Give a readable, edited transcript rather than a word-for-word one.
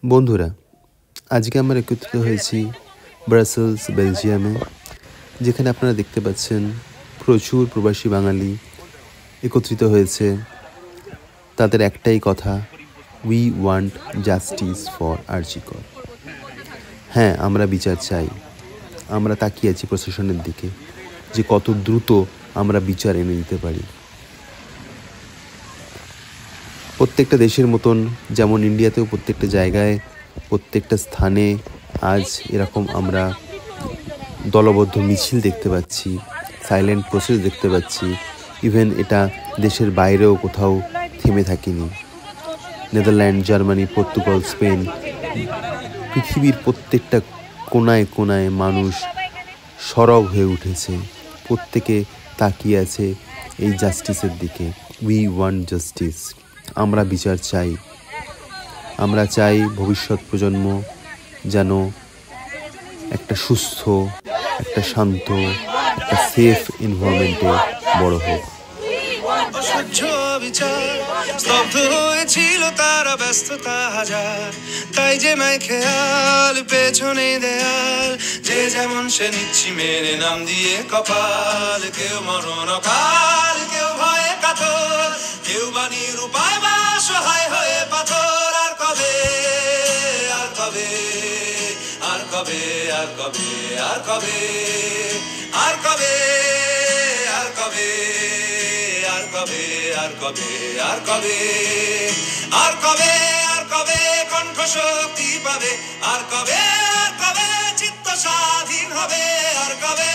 বন্ধুরা, আজকে আমরা একত্রিত হয়েছি ব্রাসেলস, বেলজিয়ামে, যেখানে আপনারা দেখতে পাচ্ছেন প্রচুর প্রবাসী বাঙালি একত্রিত হয়েছে। তাদের একটাই কথা, উই ওয়ান্ট জাস্টিস ফর আরজি কর। হ্যাঁ, আমরা বিচার চাই। আমরা তাকিয়ে আছি প্রশাসনের দিকে যে কত দ্রুত আমরা বিচার এনে দিতে পারি। প্রত্যেকটা দেশের মতন যেমন ইন্ডিয়াতেও প্রত্যেকটা জায়গায়, প্রত্যেকটা স্থানে আজ এরকম আমরা দলবদ্ধ মিছিল দেখতে পাচ্ছি, সাইলেন্ট প্রসেস দেখতে পাচ্ছি। ইভেন এটা দেশের বাইরেও কোথাও থেমে থাকেনি। নেদারল্যান্ড, জার্মানি, পর্তুগাল, স্পেন, পৃথিবীর প্রত্যেকটা কোনায় কোনায় মানুষ সরব হয়ে উঠেছে। প্রত্যেকে তাকিয়ে আছে এই জাস্টিসের দিকে। We want justice. আমরা বিচার চাই। আমরা চাই ভবিষ্যৎ প্রজন্ম যেন একটা সুস্থ, একটা শান্ত, একটা সেফ এনভায়রনমেন্টে বড় হোক। অসহ্য বিচার স্তব্ধ হয়েছিল তারা, ব্যস্ততা হাজার, তাই যে নাই খেয়াল পেছনে দেয়াল, যে যেমন সে নিচ্ছি মেরে নাম দিয়ে কপাল। কেউ মরণ কাল, কেউ ভয়ে কাতর, কেউ বাণীর উপায় বা সহায় হয়ে পাথর। আর কবে, আর কবে, আর কবে, আর কবে, আর কবে, আর কবে, আর কবে, আর কবে, আর কবে, আর কবে, আর কবে, আর কবে কণ্ঠ শক্তি পাবে, আর কবে, আর কবে চিত্ত স্বাধীন হবে, আর কবে।